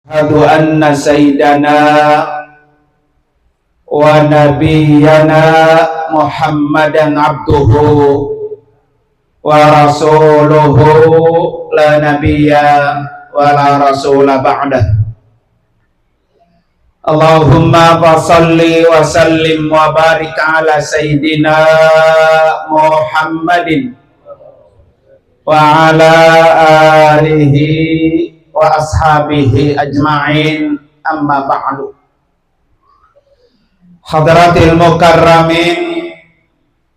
Asyhadu anna sayyidana wa nabiyyana Muhammadan abduhu wa rasuluhu la nabiyya wa la rasula ba'dah. Allahumma fasalli wa sallim wa barik ala sayyidina Muhammadin wa ala alihi wa ashabihi ajma'in, amma ba'du. Hadratil mukarramin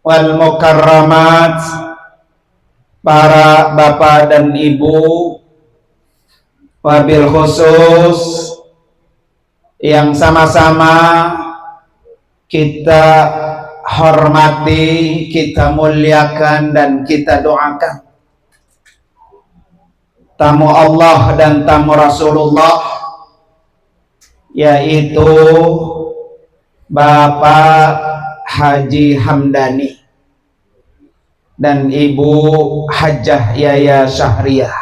wal mukarramat, para bapak dan ibu, wabil khusus yang sama-sama kita hormati, kita muliakan dan kita doakan, tamu Allah dan tamu Rasulullah, yaitu Bapak Haji Hamdani dan Ibu Hajjah Yaya Syahriah,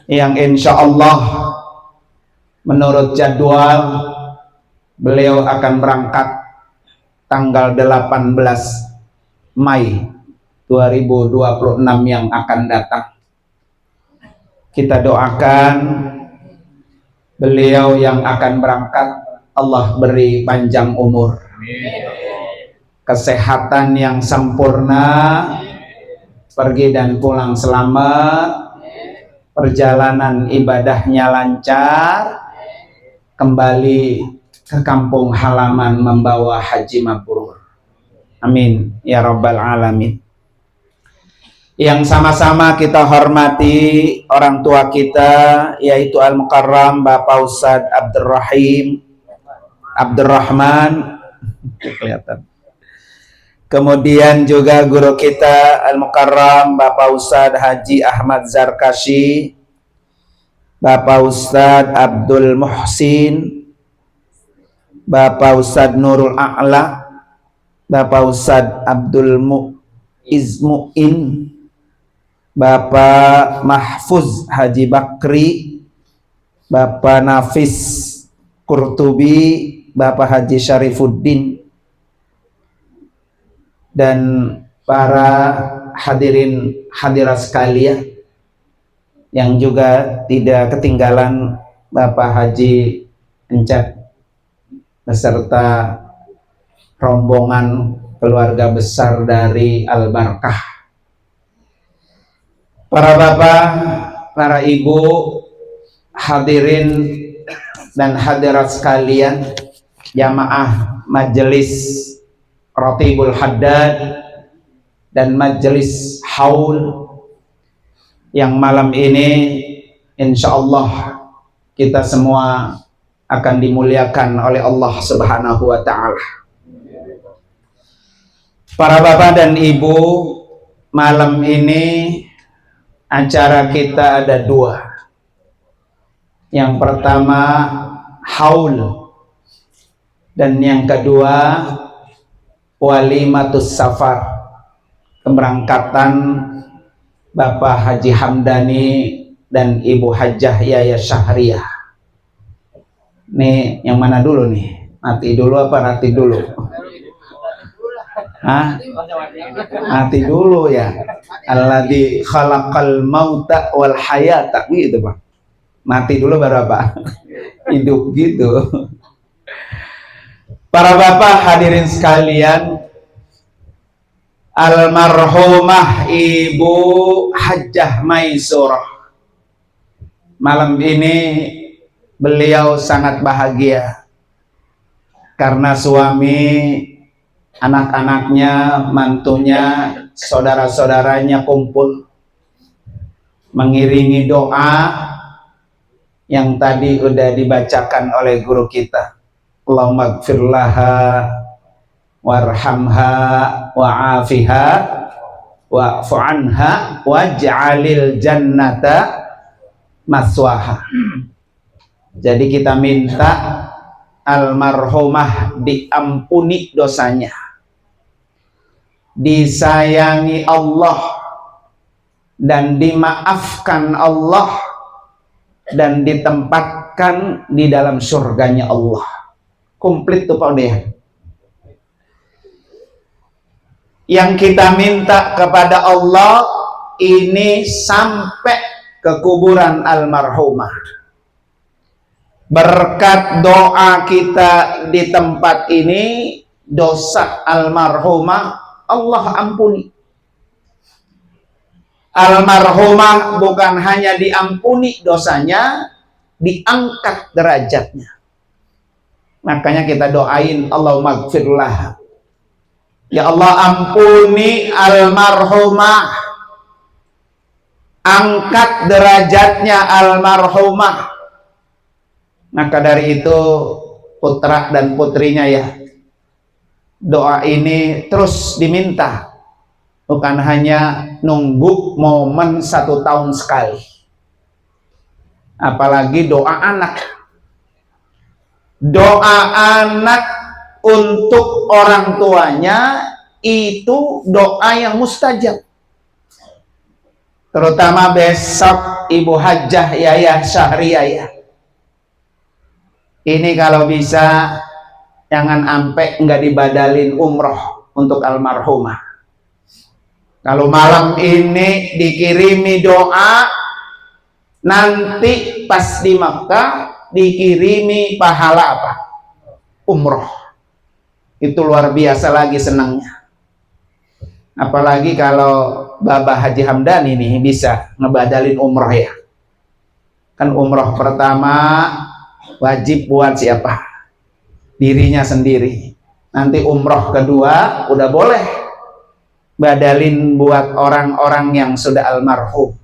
yang insya Allah menurut jadwal beliau akan berangkat tanggal 18 Mei 2026 yang akan datang. Kita doakan beliau yang akan berangkat, Allah beri panjang umur, kesehatan yang sempurna, pergi dan pulang selamat, perjalanan ibadahnya lancar, kembali ke kampung halaman membawa haji mabrur. Amin ya rabbal alamin. Yang sama-sama kita hormati orang tua kita, yaitu Al-Mukarram Bapak Ustadz Abdurrahman kelihatan. Kemudian juga guru kita Al-Mukarram Bapak Ustadz Haji Ahmad Zarkashi, Bapak Ustadz Abdul Muhsin, Bapak Ustadz Nurul A'la, Bapak Ustadz Abdul Izmu'in, Bapak Mahfuz Haji Bakri, Bapak Nafis Kurtubi, Bapak Haji Syarifuddin, dan para hadirin hadirat sekalian, yang juga tidak ketinggalan Bapak Haji Encet beserta rombongan keluarga besar dari Al-Barkah. Para bapak, para ibu, hadirin dan hadirat sekalian, jamaah majelis Ratibul Haddad dan majelis Haul, yang malam ini insya Allah kita semua akan dimuliakan oleh Allah Subhanahu wa Ta'ala. Para bapak dan ibu, malam ini acara kita ada dua. Yang pertama haul, dan yang kedua walimatus safar, keberangkatan Bapak Haji Hamdani dan Ibu Hajjah Yaya Syahriah. Nih yang mana dulu nih? Mati dulu apa nanti dulu? Hah? Mati dulu ya. Alladzi khalaqal mauta wal hayata, gitu Pak. Mati dulu baru apa? Hidup gitu. Para bapak hadirin sekalian, almarhumah Ibu Hajjah Maisurah, malam ini beliau sangat bahagia karena suami, anak-anaknya, mantunya, saudara-saudaranya kumpul mengiringi doa yang tadi udah dibacakan oleh guru kita. Allahumma gfir laha warhamha wa'afiha wa'fu anha waj'alil jannata maswaha. Jadi kita minta almarhumah diampuni dosanya, disayangi Allah, dan dimaafkan Allah dan ditempatkan di dalam surganya Allah. Komplit tuh Pak Udehan. Yang kita minta kepada Allah ini sampai ke kuburan almarhumah. Berkat doa kita di tempat ini, dosa almarhumah Allah ampuni. Almarhumah bukan hanya diampuni dosanya, diangkat derajatnya. Makanya kita doain, Allahumma gfirlah. Ya Allah, ampuni almarhumah, angkat derajatnya almarhumah. Maka dari itu putra dan putrinya ya, doa ini terus diminta, bukan hanya nunggu momen 1 tahun sekali. Apalagi doa anak. Doa anak untuk orang tuanya itu doa yang mustajab. Terutama besok Ibu Hajjah Yayah Syahriayah. Ini kalau bisa jangan sampai nggak dibadalin umroh untuk almarhumah. Kalau malam ini dikirimi doa, nanti pas di Makkah dikirimi pahala apa? Umroh. Itu luar biasa lagi senangnya. Apalagi kalau Bapak Haji Hamdani nih bisa ngebadalin umroh ya. Kan umroh pertama wajib buat siapa? Dirinya sendiri. Nanti umroh kedua udah boleh badalin buat orang-orang yang sudah almarhum.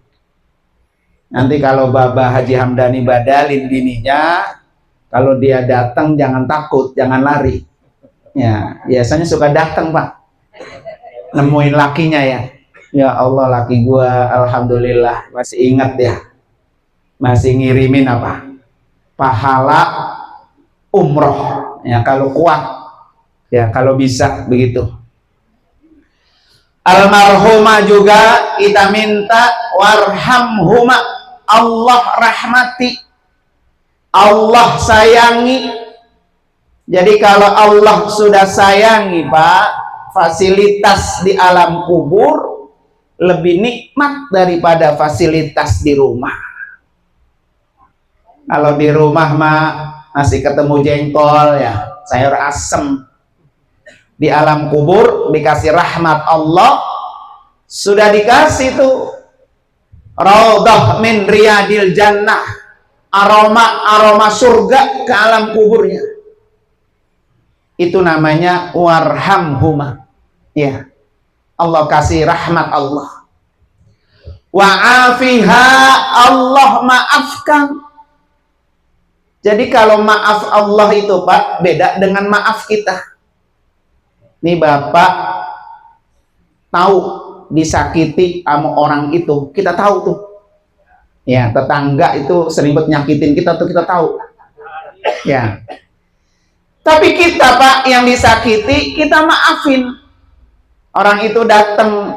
Nanti kalau Bapak Haji Hamdani badalin bininya, kalau dia datang jangan takut, jangan lari. Ya, biasanya suka datang Pak, nemuin lakinya ya. Ya Allah, laki gua alhamdulillah masih ingat ya, masih ngirimin apa? Pahala umroh. Ya kalau kuat, ya kalau bisa begitu. Almarhumah juga kita minta warhamhuma, Allah rahmati, Allah sayangi. Jadi kalau Allah sudah sayangi Pak, fasilitas di alam kubur lebih nikmat daripada fasilitas di rumah. Kalau di rumah mah masih ketemu jengkol ya, sayur asem. Di alam kubur dikasih rahmat Allah, sudah dikasih tuh raudhah min riyadil jannah, aroma surga ke alam kuburnya. Itu namanya warhamhuma. Ya, Allah kasih rahmat Allah. Wa'afiha, Allah maafkan. Jadi kalau maaf Allah itu Pak beda dengan maaf kita. Nih Bapak tahu disakiti sama orang itu, kita tahu tuh. Ya, tetangga itu sering nyakitin kita tuh, kita tahu. Ya. Tapi kita Pak yang disakiti, kita maafin. Orang itu datang,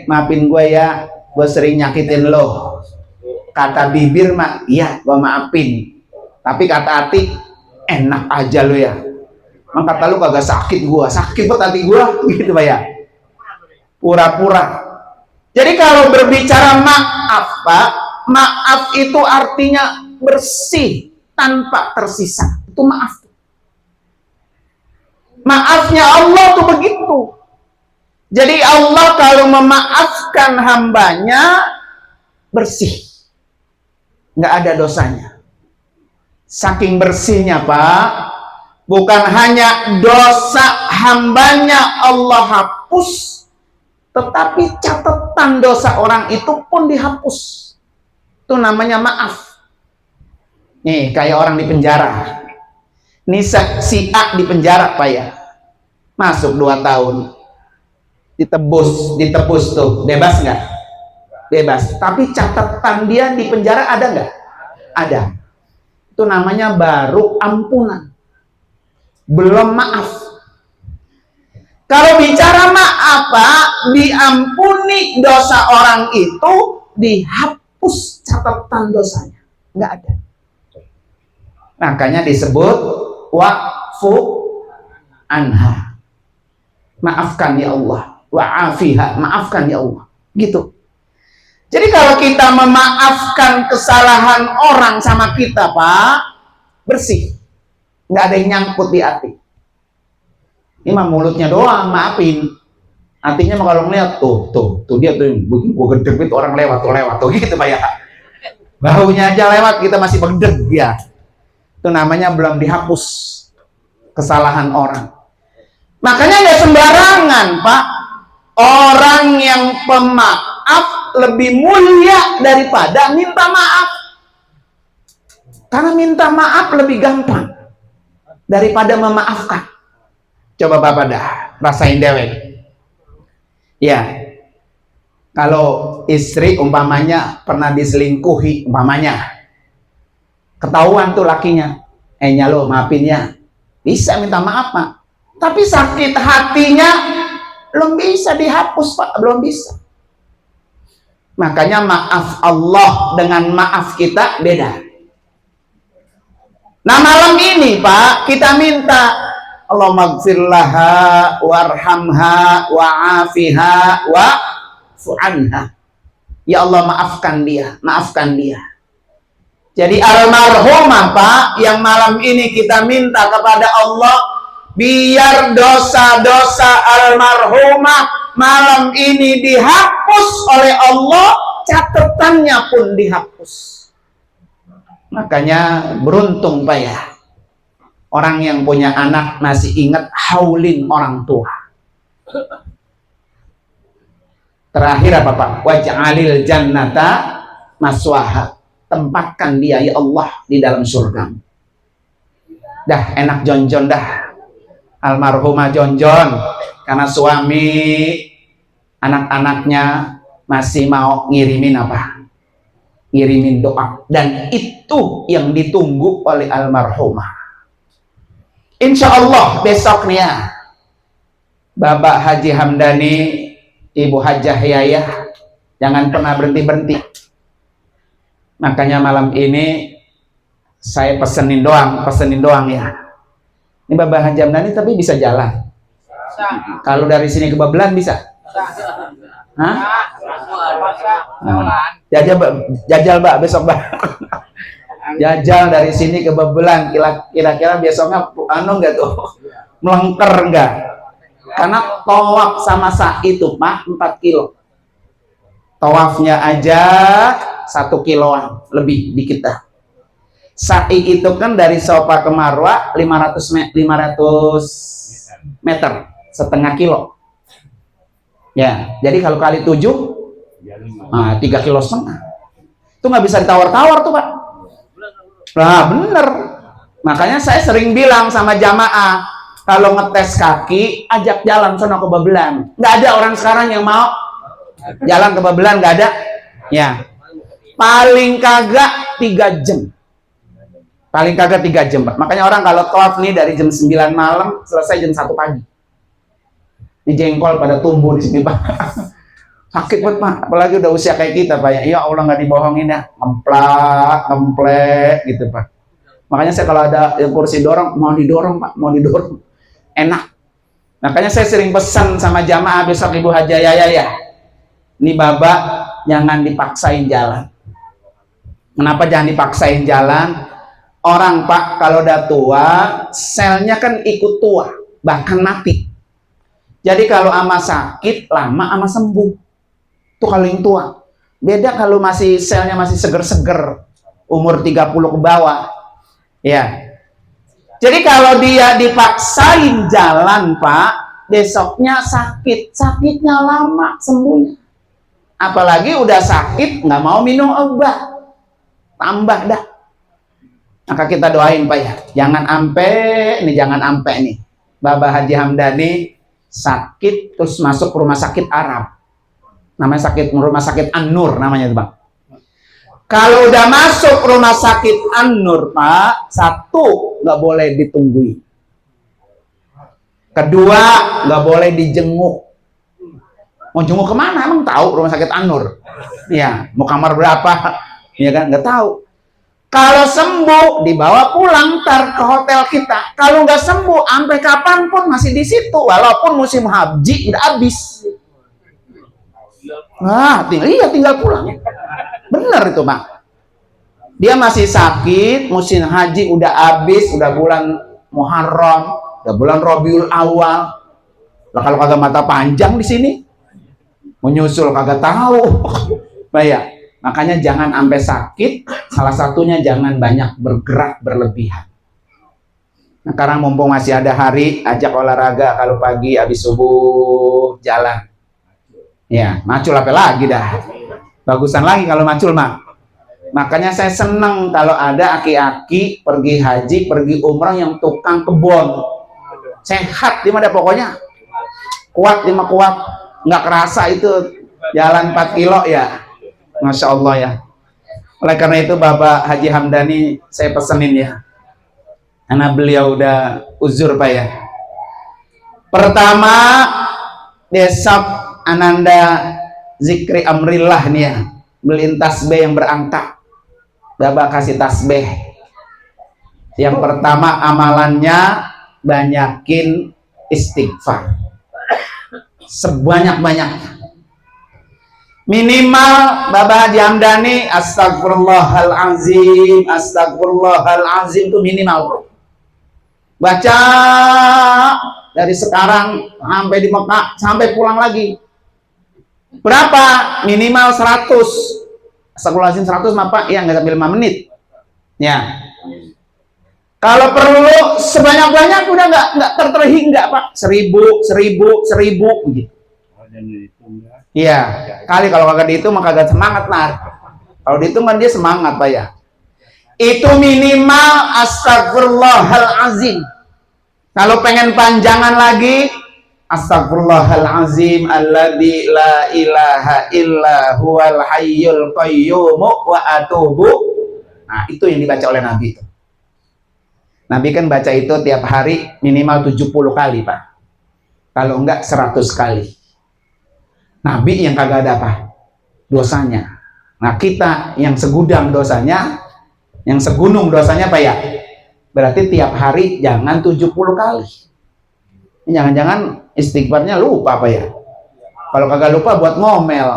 maafin gue ya, gue sering nyakitin lo. Kata bibir mah, iya gue maafin. Tapi kata hati, enak aja lo ya. Emang kata lu kagak sakit gua, sakit buat hati gua, gitu Pak ya. Pura-pura. Jadi kalau berbicara maaf Pak, maaf itu artinya bersih tanpa tersisa. Itu maaf. Maafnya Allah tuh begitu. Jadi Allah kalau memaafkan hambanya bersih, nggak ada dosanya. Saking bersihnya Pak, bukan hanya dosa hambanya Allah hapus, tetapi catatan dosa orang itu pun dihapus. Itu namanya maaf. Nih kayak orang di penjara. Nih si A di penjara Pak ya, masuk 2 tahun, ditebus tuh, bebas nggak? Bebas. Tapi catatan dia di penjara ada nggak? Ada. Itu namanya baru ampunan, belum maaf. Kalau bicara maaf Pak, diampuni dosa orang itu, dihapus catatan dosanya. nggak ada. Makanya disebut wa'fu anha. Maafkan ya Allah. Wa'afiha, maafkan ya Allah. Gitu. Jadi kalau kita memaafkan kesalahan orang sama kita, Pak, bersih. Nggak ada yang nyangkut di hati. Ini mah mulutnya doang, maafin. Hatinya mah kalau ngeliat, tuh dia tuh gue gedeg orang lewat tuh gitu Pak ya. Baunya aja lewat, kita masih begedeg ya. Itu namanya belum dihapus kesalahan orang. Makanya nggak sembarangan, Pak. Orang yang pemaaf lebih mulia daripada minta maaf. Karena minta maaf lebih gampang daripada memaafkan. Coba Bapak dah rasain dewek. Ya, kalau istri umpamanya pernah diselingkuhi, umpamanya ketahuan tuh lakinya, lo maafin ya, bisa minta maaf Pak. Tapi sakit hatinya belum bisa dihapus Pak, belum bisa. Makanya maaf Allah dengan maaf kita beda. Nah malam ini Pak, kita minta Allahumma gfirlaha warhamha wa'afiha wa'fu'anha. Ya Allah maafkan dia, maafkan dia. Jadi almarhumah Pak, yang malam ini kita minta kepada Allah, biar dosa-dosa almarhumah malam ini dihapus oleh Allah, catatannya pun dihapus. Makanya beruntung Pak ya, orang yang punya anak masih ingat haulin orang tua. Terakhir apa Pak? Waj'alil jannata maswaha. Tempatkan dia ya Allah di dalam surga. Dah enak jonjon dah. Almarhumah jonjon karena suami anak-anaknya masih mau ngirimin apa? Ngirimin doa, dan itu yang ditunggu oleh almarhumah. Insya Allah besok nih ya, Bapak Haji Hamdani, Ibu Hajah Yayah, jangan pernah berhenti-berhenti. Makanya malam ini saya pesenin doang ya. Ini Bapak Haji Hamdani tapi bisa jalan. Kalau dari sini ke Babelan bisa? Hah? Jajal Mbak besok Mbak. Jajal dari sini ke Babelan, kira-kira besoknya enggak tuh? Melengker enggak? Karena tawaf sama sa'i itu Pak 4 kilo. Tawafnya aja 1 kiloan lebih dikit dah. Sa'i itu kan dari Safa ke Marwah 500 meter, setengah kilo. Ya, jadi kalau kali 7, 3,5 kilo. Itu nggak bisa ditawar-tawar tuh Pak. Nah bener. Makanya saya sering bilang sama jamaah, kalau ngetes kaki, ajak jalan sono ke Babelan. Nggak ada orang sekarang yang mau jalan ke Babelan, nggak ada. Ya, paling kagak 3 jam. Paling kagak 3 jam, Pak. Makanya orang kalau tawaf nih dari jam 9 malam selesai jam 1 pagi. Ini jengkol pada tumbuh di sini, Pak. Sakit banget, Pak. Apalagi udah usia kayak kita, Pak. Ya Allah nggak dibohongin ya. Ngemplek gitu, Pak. Makanya saya kalau ada yang kursi dorong, mau didorong, Pak. Mau didorong. Enak. Makanya saya sering pesan sama jamaah besok Ibu Hajah Yayah ya. Ini Bapak jangan dipaksain jalan. Kenapa jangan dipaksain jalan? Orang Pak kalau udah tua, selnya kan ikut tua, bahkan mati. Jadi kalau ama sakit, lama ama sembuh. Itu kalau yang tua. Beda kalau masih selnya masih seger-seger, umur 30 ke bawah. Ya. Jadi kalau dia dipaksain jalan Pak, besoknya sakit. Sakitnya lama sembuhnya. Apalagi udah sakit, nggak mau minum obat. Tambah dah. Maka kita doain Pak ya, jangan ampe nih Bapak Haji Hamdani sakit terus masuk rumah sakit Arab, namanya rumah sakit An-Nur namanya itu Pak. Kalau udah masuk rumah sakit An-Nur Pak, 1 nggak boleh ditungguin, 2 nggak boleh dijenguk. Mau jenguk kemana emang tahu rumah sakit An-Nur? Ya mau kamar berapa? Ya kan nggak tahu. Kalau sembuh dibawa pulang ntar ke hotel kita. Kalau nggak sembuh sampai kapanpun masih di situ, walaupun musim haji udah habis. Tinggal pulang. Bener itu Pak. Dia masih sakit, musim haji udah habis, udah bulan Muharram, udah bulan Rabiul Awal. Lah kalau kagak mata panjang di sini, menyusul kagak tahu. Bayar. Makanya jangan sampai sakit, salah satunya jangan banyak bergerak berlebihan. Nah, sekarang mumpung masih ada hari, ajak olahraga kalau pagi habis subuh jalan. Ya, macul apa lagi dah. Bagusan lagi kalau macul mah. Makanya saya senang kalau ada aki-aki pergi haji, pergi umrah yang tukang kebon. Sehat dia mah pokoknya. Kuat dia mah kuat. Nggak kerasa itu jalan 4 kilo ya. Masya Allah ya. Oleh karena itu Bapak Haji Hamdani saya pesenin ya, karena beliau udah uzur Pak ya. Pertama, besok Ananda zikri amrillah nih ya, beliin tasbih yang berangka. Bapak kasih tasbih. Yang pertama amalannya banyakin istighfar sebanyak-banyaknya. Minimal Bapak Haji Hamdani astagfirullahalazim, astagfirullahalazim itu minimal. Baca dari sekarang sampai di Mekah, sampai pulang lagi. Berapa? Minimal 100. Astagfirullahalazim 100 Pak, ya nggak sampai 5 menit. Ya. Kalau perlu sebanyak-banyak udah nggak terhingga Pak. 1000 begitu. Iya, kali kalau kagak dihitung maka kagak semangat nar. Kalau dihitung kan dia semangat Pak ya. Itu minimal astagfirullahalazim. Kalau pengen panjangan lagi, astagfirullahalazim alladzi la ilaha illa huwal hayyul qayyum wa atubu. Nah, itu yang dibaca oleh Nabi itu. Nabi kan baca itu tiap hari minimal 70 kali Pak. Kalau enggak 100 kali. Nabi yang kagak ada apa? Dosanya. Nah kita yang segudang dosanya, yang segunung dosanya Pak ya. Berarti tiap hari jangan 70 kali. Jangan-jangan istighfarnya lupa Pak ya. Kalau kagak lupa buat ngomel.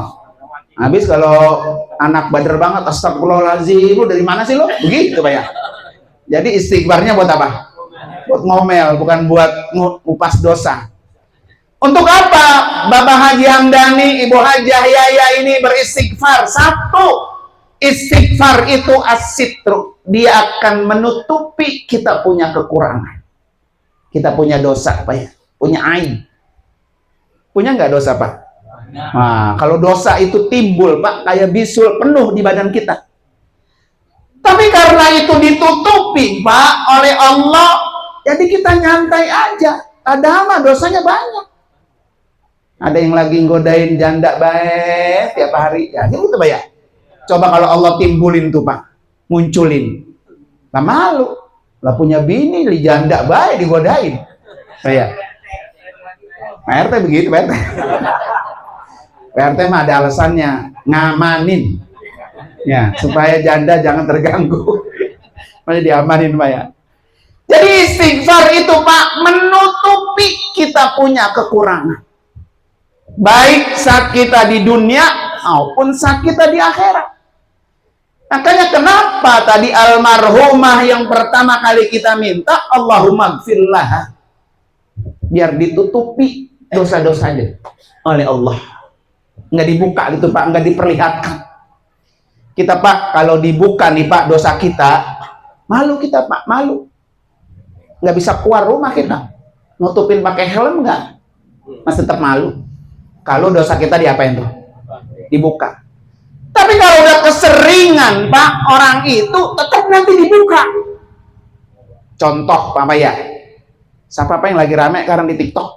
Habis kalau anak bader banget, astagfirullahaladzim, lu dari mana sih lu? Begitu Pak ya. Jadi istighfarnya buat apa? Buat ngomel, bukan buat ngupas dosa. Untuk apa Bapak Haji Hamdani, Ibu Haji Yaya ini beristighfar? Satu, istighfar itu as-sitru. Dia akan menutupi kita punya kekurangan. Kita punya dosa Pak ya, punya aib. Punya nggak dosa Pak? Nah, kalau dosa itu timbul Pak, kayak bisul penuh di badan kita. Tapi karena itu ditutupi Pak oleh Allah, jadi kita nyantai aja. Padahal dosanya banyak. Ada yang lagi nggodain janda baik tiap hari, ya gitu Pak ya. Coba kalau Allah timbulin tuh Pak, munculin, lah malu, lah punya bini, li janda baik digodain, saya. Pak RT begitu Pak RT. Pak RT mah ada alasannya, ngamanin, ya supaya janda jangan terganggu, makanya diamanin Pak ya. Jadi istighfar itu Pak menutupi kita punya kekurangan. Baik saat kita di dunia maupun saat kita di akhirat. Makanya kenapa tadi almarhumah yang pertama kali kita minta Allahumma gfirlah, biar ditutupi dosa-dosanya oleh Allah. Nggak dibuka gitu Pak, nggak diperlihatkan. Kita Pak kalau dibuka nih Pak dosa kita, malu kita Pak, malu. Nggak bisa keluar rumah kita, nutupin pakai helm nggak, masih tetap malu. Kalau dosa kita diapain tuh? Dibuka. Tapi kalau udah keseringan Pak, orang itu tetap nanti dibuka. Contoh Pak ya, siapa Pak yang lagi rame sekarang di TikTok?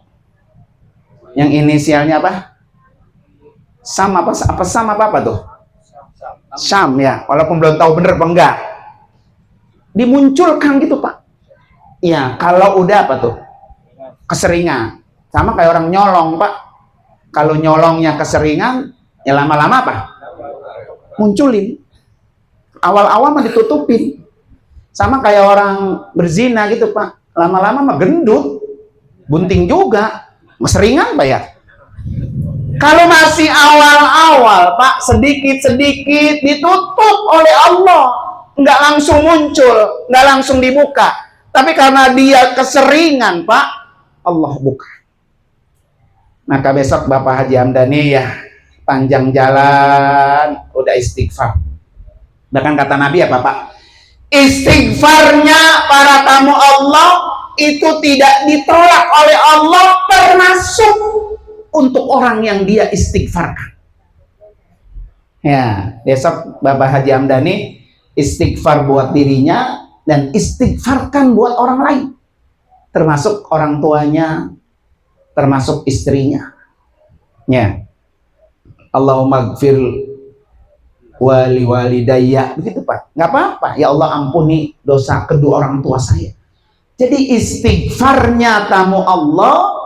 Yang inisialnya apa? Sam apa tuh? Sam ya, walaupun belum tahu bener apa enggak. Dimunculkan gitu Pak. Ya, kalau udah apa tuh? Keseringan. Sama kayak orang nyolong Pak. Kalau nyolongnya keseringan, ya lama-lama apa? Munculin. Awal-awal mah ditutupin. Sama kayak orang berzina gitu, Pak. Lama-lama mah gendut. Bunting juga. Seringan, Pak ya. Kalau masih awal-awal, Pak, sedikit-sedikit ditutup oleh Allah. Nggak langsung muncul, nggak langsung dibuka. Tapi karena dia keseringan, Pak, Allah buka. Maka besok Bapak Haji Hamdani ya, panjang jalan, udah istighfar. Bahkan kata Nabi apa, Pak? Istighfarnya para tamu Allah itu tidak ditolak oleh Allah, termasuk untuk orang yang dia istighfarkan. Ya, besok Bapak Haji Hamdani istighfar buat dirinya dan istighfarkan buat orang lain, termasuk orang tuanya, termasuk istrinya. Ya, Allahumma gfir wali walidayya, begitu Pak. Nggak apa-apa, ya Allah ampuni dosa kedua orang tua saya. Jadi istighfarnya tamu Allah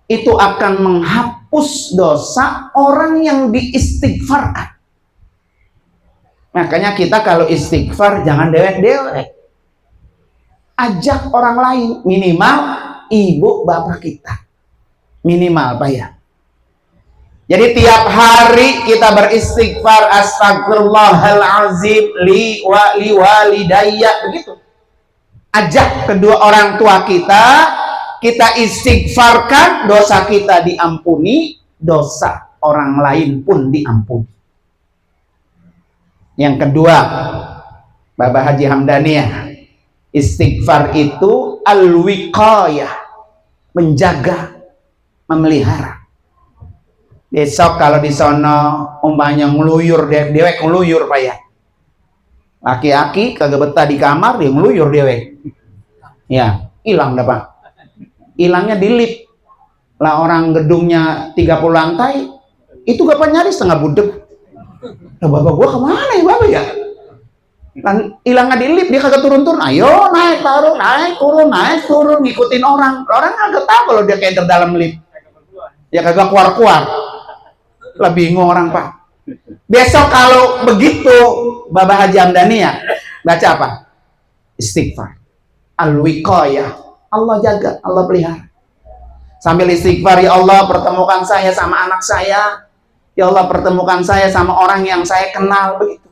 itu akan menghapus dosa orang yang diistighfarkan. Makanya kita kalau istighfar jangan dewek-dewek. Ajak orang lain, minimal ibu bapak kita. Minimal, Pak ya. Jadi tiap hari kita beristighfar, astagfirullahalazim li walidayya, begitu. Ajak kedua orang tua kita istighfarkan, dosa kita diampuni, dosa orang lain pun diampuni. Yang kedua, Bapak Haji Hamdani ya, istighfar itu al-wiqayah, menjaga, memelihara. Besok kalau di sono umpamanya ngeluyur, dewek ngeluyur, Pak ya. Laki-laki kagak betah di kamar, dia ngeluyur dewek. Ya, hilang dah, Pak. Hilangnya di lift. Lah orang gedungnya 30 lantai, itu gak nyari setengah budek. Nah, bapak gua kemana ya, Bapak ya? Hilangnya di lift, dia kagak turun-turun. Ayo naik, taruh, naik, turun, ngikutin orang. Orang kagak tahu kalau dia keder dalam lift. Ya kagak keluar-keluar. Lah bingung orang, Pak. Besok kalau begitu Bapak Haji Hamdani ya, baca apa? Istighfar. Al-wiqayah. Allah jaga, Allah pelihara. Sambil istighfar, ya Allah pertemukan saya sama anak saya. Ya Allah pertemukan saya sama orang yang saya kenal, begitu.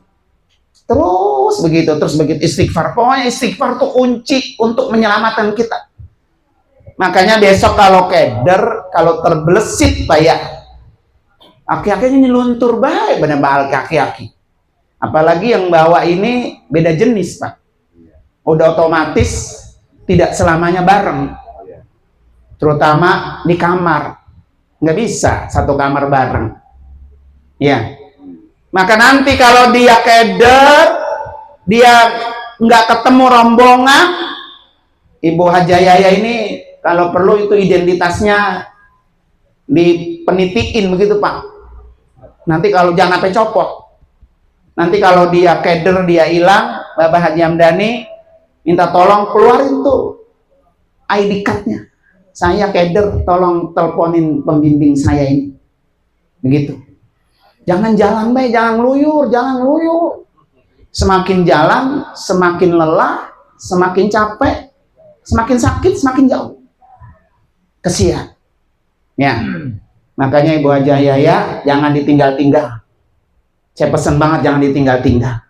Terus begitu istighfar. Pokoknya istighfar tuh kunci untuk menyelamatkan kita. Makanya besok kalau keder, kalau terbelesit, Pak ya, aki-akinya nyeluntur baik benar-benar aki-aki. Apalagi yang bawa ini beda jenis, Pak. Udah otomatis tidak selamanya bareng. Terutama di kamar. Nggak bisa satu kamar bareng. Ya. Maka nanti kalau dia keder, dia nggak ketemu rombongan, Ibu Hajayaya ini kalau perlu itu identitasnya dipenitiin begitu, Pak. Nanti kalau jangan sampai copot. Nanti kalau dia keder, dia hilang, Bapak Haji Hamdani minta tolong keluarin tuh ID card-nya. Saya keder, tolong teleponin pembimbing saya ini. Begitu. Jangan jalan baik, jangan ngeluyur. Semakin jalan, semakin lelah, semakin capek, semakin sakit, semakin jauh. Kesian. Ya. Makanya Ibu Hajayaya jangan ditinggal-tinggal. Saya pesan banget jangan ditinggal-tinggal.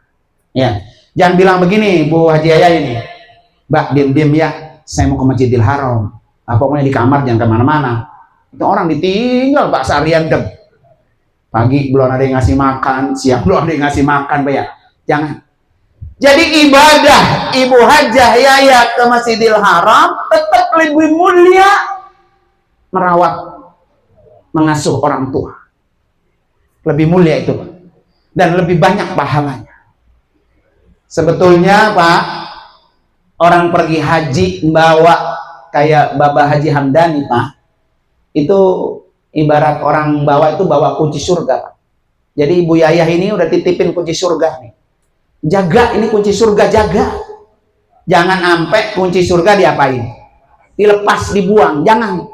Ya. Jangan bilang begini Bu Hajayaya ini. Mbak, diam-diam ya, saya mau ke Masjidil Haram. Pokoknya di kamar, jangan kemana-mana. Itu orang ditinggal, Pak, seharian deg. Pagi belum ada yang ngasih makan, siang belum ada yang ngasih makan, Pak ya. Jangan. Jadi ibadah Ibu Hajayaya ke Masjidil Haram tetap lebih mulia merawat, mengasuh orang tua. Lebih mulia itu, Pak. Dan lebih banyak pahalanya. Sebetulnya, Pak, orang pergi haji membawa kayak Bapak Haji Hamdani, Pak, itu ibarat orang bawa kunci surga, Pak. Jadi Ibu Yayah ini udah titipin kunci surga nih. Jaga ini kunci surga, jaga. Jangan sampai kunci surga diapain? Dilepas, dibuang, jangan.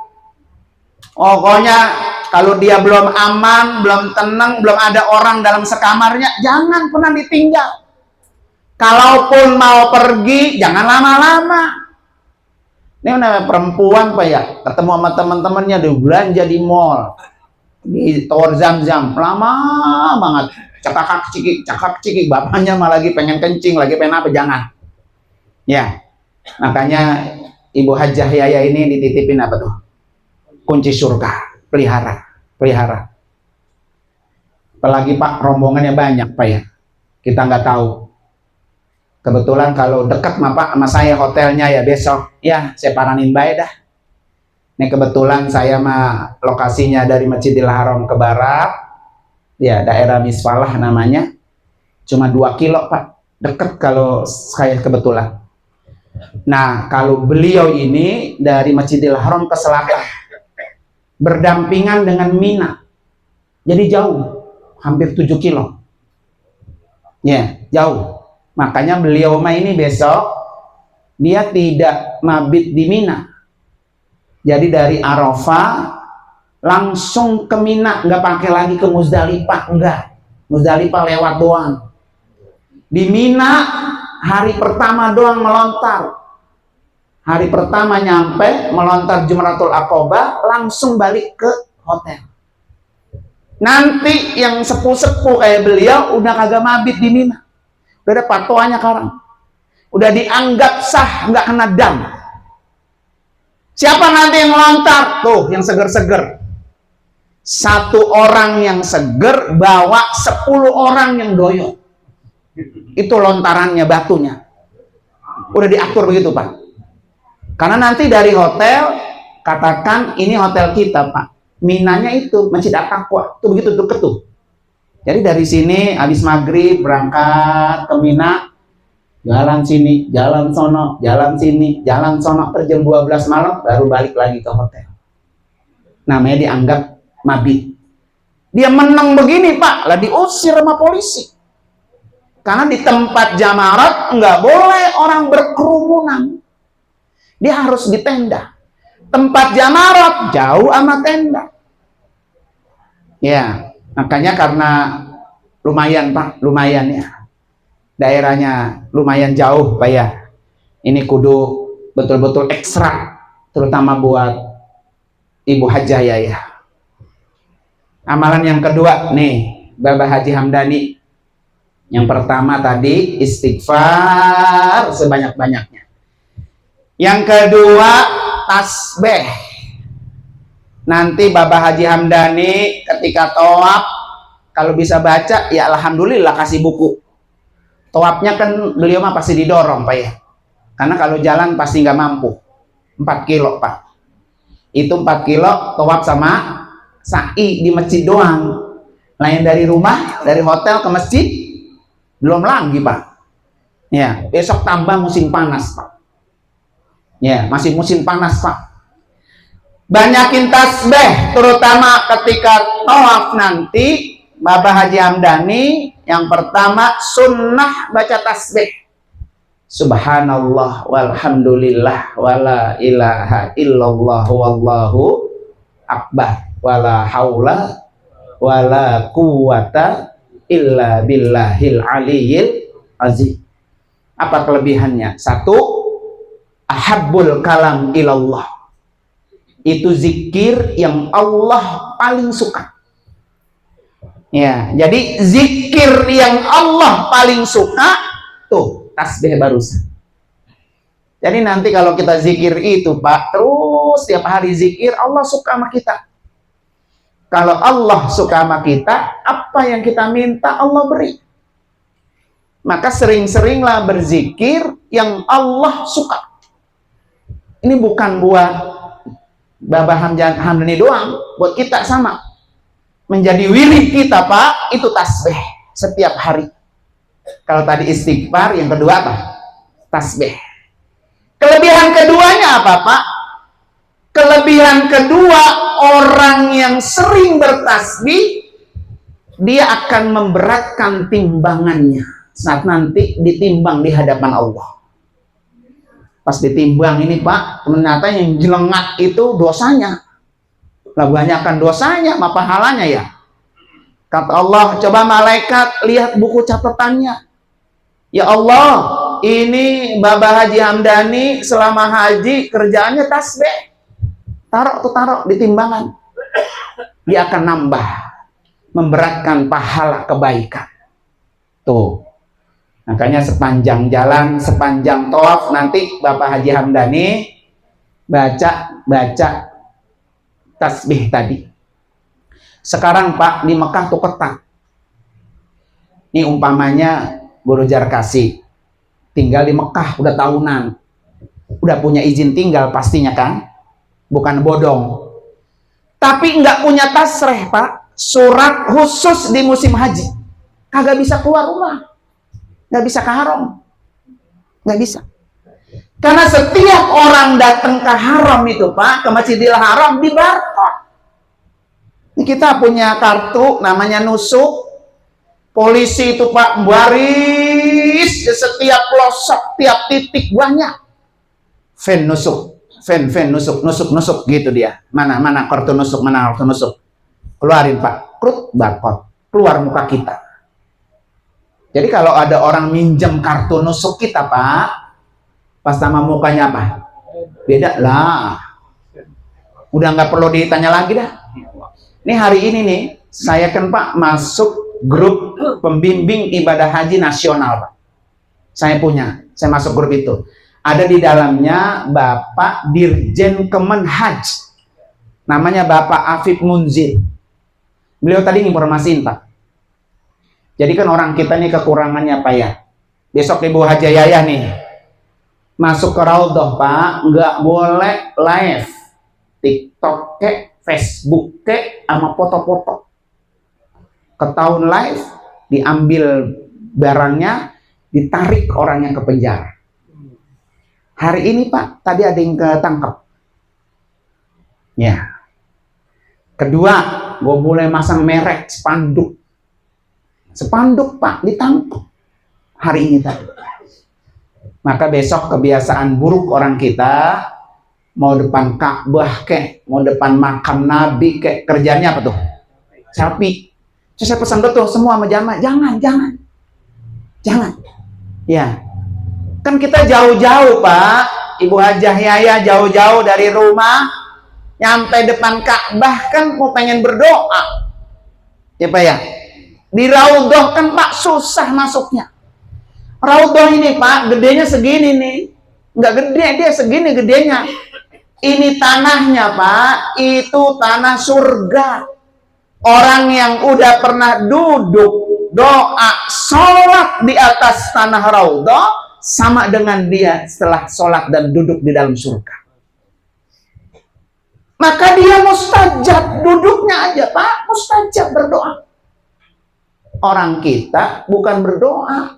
Pokoknya kalau dia belum aman, belum tenang, belum ada orang dalam sekamarnya, jangan pernah ditinggal. Kalaupun mau pergi, jangan lama-lama. Ini namanya perempuan Pak ya, ketemu sama teman-temannya di belanja di mall, di Tower Zam-Zam, lama banget, cakak cekik, bapaknya malah lagi pengen kencing, lagi pengen apa, jangan. Ya, makanya Ibu Hajah Yaya ini dititipin apa tuh? Kunci surga, pelihara. Apalagi Pak, rombongannya banyak Pak ya, kita nggak tahu. Kebetulan kalau dekat sama saya hotelnya ya besok, ya saya paranin baik dah. Ini kebetulan saya mah lokasinya dari Masjidil Haram ke barat, ya daerah Misfalah namanya, cuma 2 kilo Pak, dekat kalau saya kebetulan. Nah kalau beliau ini dari Masjidil Haram ke selatan, berdampingan dengan Mina, jadi jauh, hampir 7 kilo, ya jauh. Makanya beliau mah ini besok dia tidak mabit di Mina. Jadi dari Arafah langsung ke Mina, nggak pakai lagi ke Muzdalifah, enggak. Muzdalifah lewat doang. Di Mina hari pertama doang melontar. Hari pertama nyampe, melontar Jumratul Aqobah, langsung balik ke hotel. Nanti yang sepuh-sepuh kayak beliau udah kagak mabit di Mina. Udah ada patoannya sekarang, udah dianggap sah, nggak kena dam. Siapa nanti yang melontar? Tuh, yang seger-seger. 1 orang yang seger bawa 10 orang yang doyok. Itu lontarannya, batunya. Udah diatur begitu Pak. Karena nanti dari hotel, katakan ini hotel kita Pak, Minanya itu Masjid At-Taqwa, tuh begitu deket tuh. Jadi dari sini habis maghrib berangkat ke Mina, jalan sini, jalan sono, jalan sini, jalan sono, jam 12 malam baru balik lagi ke hotel. Namanya dianggap mabit. Dia menang begini Pak, lah diusir sama polisi. Karena di tempat jamarat nggak boleh orang berkerumunan. Dia harus di tenda. Tempat jamarat jauh sama tenda. Ya. Makanya karena lumayan Pak, lumayan ya, daerahnya lumayan jauh Pak ya, ini kudu betul-betul ekstra, terutama buat Ibu Hajah ya. Amalan yang kedua nih, Bapak Haji Hamdani, yang pertama tadi istighfar sebanyak-banyaknya, yang kedua tasbih. Nanti Bapak Haji Hamdani ketika tawaf, kalau bisa baca ya alhamdulillah, kasih buku. Tawafnya kan beliau mah pasti didorong Pak ya, karena kalau jalan pasti nggak mampu. 4 kilo Pak, itu 4 kilo tawaf sama sa'i di masjid doang. Lain dari rumah, dari hotel ke masjid belum lagi Pak. Ya, besok tambah musim panas Pak. Ya, masih musim panas Pak. Banyakin tasbih, terutama ketika tawaf nanti. Bapak Haji Hamdani yang pertama sunnah baca tasbih, subhanallah walhamdulillah wala ilaha illallah wallahu akbar wala haula wala quwata illa billahil aliyil azim. Apa kelebihannya? 1, ahabbul kalam ilallah, itu zikir yang Allah paling suka. Ya, jadi zikir yang Allah paling suka tuh tasbih barusan. Jadi nanti kalau kita zikir itu Pak, terus tiap hari zikir, Allah suka sama kita. Kalau Allah suka sama kita, apa yang kita minta Allah beri. Maka sering-seringlah berzikir yang Allah suka. Ini bukan buat Bapak Hamdani doang, buat kita sama. Menjadi wirid kita Pak, itu tasbih setiap hari. Kalau tadi istighfar, yang kedua apa? Tasbih. Kelebihan keduanya apa Pak? Kelebihan kedua, orang yang sering bertasbih, dia akan memberatkan timbangannya saat nanti ditimbang di hadapan Allah. Pas ditimbang ini Pak, ternyata yang jelengat itu dosanya. Lah banyakkan dosanya, apa pahalanya ya? Kata Allah, coba malaikat lihat buku catatannya. Ya Allah, ini Bapak Haji Hamdani selama haji kerjaannya tasbih. Taruh di timbangan. Dia akan nambah, memberatkan pahala kebaikan. Tuh. Makanya sepanjang jalan, sepanjang tawaf nanti Bapak Haji Hamdani baca tasbih tadi. Sekarang Pak di Mekah tuh ketat. Ini umpamanya Guru Jarkasi tinggal di Mekah udah tahunan, udah punya izin tinggal pastinya kan, bukan bodong. Tapi nggak punya tasreh Pak, surat khusus di musim haji, kagak bisa keluar rumah, nggak bisa ke haram, nggak bisa. Karena setiap orang datang ke haram itu Pak, ke Masjidil Haram di barcode. Ini kita punya kartu namanya nusuk. Polisi itu Pak baris di setiap pelosok, tiap titik banyak. Fen nusuk, fen nusuk gitu dia. Mana kartu nusuk, mana kartu nusuk. Keluarin Pak, krut barcode, keluar muka kita. Jadi kalau ada orang minjem kartu nusuk kita Pak, pas sama mukanya apa? Beda lah. Udah nggak perlu ditanya lagi dah. Ini hari ini nih, saya kan Pak masuk grup pembimbing ibadah haji nasional Pak. Saya masuk grup itu. Ada di dalamnya Bapak Dirjen Kemenhaj. Namanya Bapak Afif Munzir. Beliau tadi informasiin Pak. Jadi kan orang kita nih kekurangannya Pak ya. Besok Ibu Haji Yayah nih masuk ke Raudhah Pak, nggak boleh live TikTok kek, Facebook kek, sama foto-foto. Ketahuan live, diambil barangnya, ditarik orangnya ke penjara. Hari ini Pak, tadi ada yang ketangkep. Ya. Kedua, gue mulai masang merek spanduk. Spanduk Pak, ditangkap hari ini tadi. Maka besok kebiasaan buruk orang kita, mau depan Ka'bah kek, mau depan makam Nabi kek, kerjanya apa tuh? Selfie. Saya pesan betul semua sama jamaah, jangan. Ya, kan kita jauh-jauh Pak, Ibu Hajah Yaya jauh-jauh dari rumah, nyampe depan Ka'bah kan mau pengen berdoa, ya Pak ya. Di Raudhah kan Pak susah masuknya. Raudhah ini Pak, gedenya segini nih, nggak gede dia segini gedenya. Ini tanahnya Pak, itu tanah surga. Orang yang udah pernah duduk, doa, sholat di atas tanah Raudhah, sama dengan dia setelah sholat dan duduk di dalam surga. Maka dia mustajab, duduknya aja Pak, mustajab berdoa. Orang kita bukan berdoa,